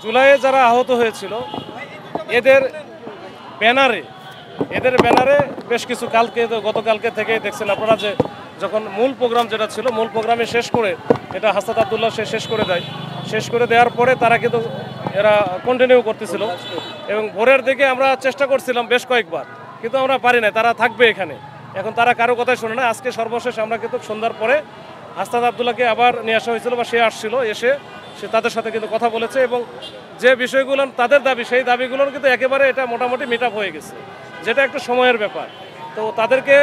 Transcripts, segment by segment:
জুলাইয়ে যারা আহত হয়েছিল এদের ব্যানারে বেশ কিছু গতকালকে থেকে দেখছেন আপনারা যে যখন মূল প্রোগ্রাম যেটা ছিল মূল প্রোগ্রামে শেষ করে এটা হাসান আব্দুল্লাহ শেষ করে দেয়। শেষ করে দেওয়ার পরে তারা কিন্তু এরা কন্টিনিউ করতেছিল এবং ভোরের দিকে আমরা চেষ্টা করছিলাম বেশ কয়েকবার, কিন্তু আমরা পারি না, তারা থাকবে এখানে। এখন তারা কারো কথাই শুনে না। আজকে সর্বশেষ আমরা কিন্তু সন্ধ্যার পরে হাসান আব্দুল্লাহকে আবার নিয়ে আসা হয়েছিল বা সে আসছিল, এসে সে তাদের সাথে কিন্তু কথা বলেছে এবং যে বিষয়গুলো তাদের দাবি সেই দাবিগুলোর কিন্তু একেবারে এটা মোটামুটি মিট আপ হয়ে গেছে, যেটা একটু সময়ের ব্যাপার। তো তাদেরকে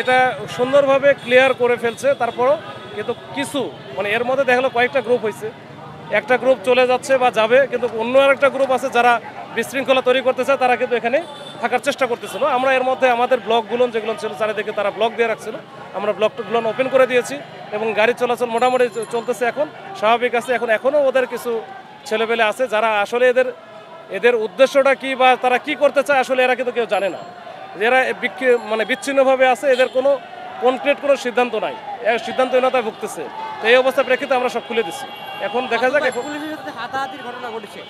এটা সুন্দরভাবে ক্লিয়ার করে ফেলছে। তারপরও কিন্তু কিছু মানে এর মধ্যে দেখা গেলো কয়েকটা গ্রুপ হয়েছে, একটা গ্রুপ চলে যাচ্ছে বা যাবে, কিন্তু অন্য আরেকটা গ্রুপ আছে যারা বিশৃঙ্খলা তৈরি করতেছে, তারা কিন্তু এখানে থাকার চেষ্টা করতেছিল। আমরা এর মধ্যে আমাদের ব্লকগুলো যেগুলো ছিল চারিদিকে তারা ব্লক দিয়ে রাখছিল, আমরা ব্লকগুলো ওপেন করে দিয়েছি এবং গাড়ি চলাচল মোটামুটি চলতেছে, এখন স্বাভাবিক আছে। এখনও ওদের কিছু ছেলেপেলে আছে যারা আসলে এদের উদ্দেশ্যটা কি বা তারা কি করতে চায় আসলে এরা কিন্তু কেউ জানে না। এরা মানে বিচ্ছিন্নভাবে আছে, এদের কোনো কনক্রিট কোনো সিদ্ধান্ত নাই, সিদ্ধান্তহীনতায় ভুগতেছে। তো এই অবস্থা প্রেক্ষিতে আমরা সব খুলে দিচ্ছি। এখন দেখা যাক। হাতাহাতির ঘটনা ঘটেছে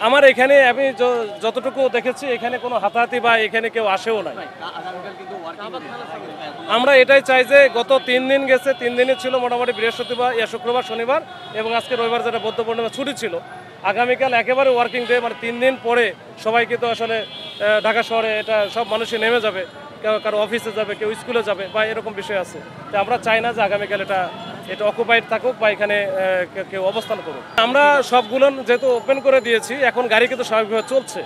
আমার এখানে আমি যতটুকু দেখেছি এখানে কোনো হাতাহাতি বা এখানে কেউ আসেও নাই। আমরা এটাই চাই যে গত 3 দিন গেছে, 3 দিনই ছিল মোটামুটি বৃহস্পতিবার, শুক্রবার, শনিবার এবং আজকে রবিবার যেটা বৌদ্ধ পূর্ণিমা ছুটি ছিল। আগামীকাল একেবারে ওয়ার্কিং ডে, মানে 3 দিন পরে সবাইকে তো আসলে ঢাকা শহরে এটা সব মানুষই নেমে যাবে, কেউ কারো অফিসে যাবে, কেউ স্কুলে যাবে বা এরকম বিষয় আছে। তো আমরা চাই না যে আগামীকাল এটা অকুপাইড থাকুক বা এখানে কেউ অবস্থান করুক। আমরা সবগুলো যেহেতু ওপেন করে দিয়েছি, এখন গাড়ি কিন্তু স্বাভাবিকভাবে চলছে।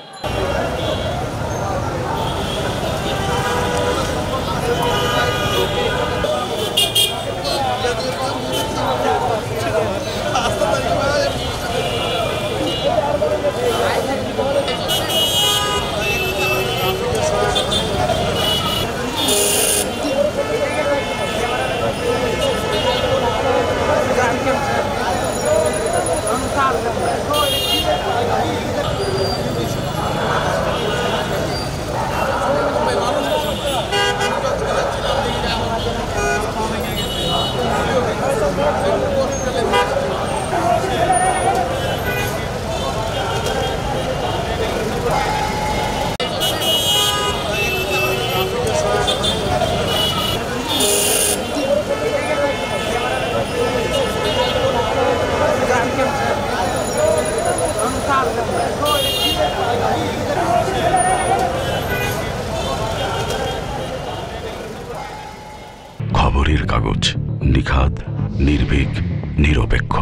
খবরের কাগজ, নিখাদ, নির্ভীক, নিরপেক্ষ।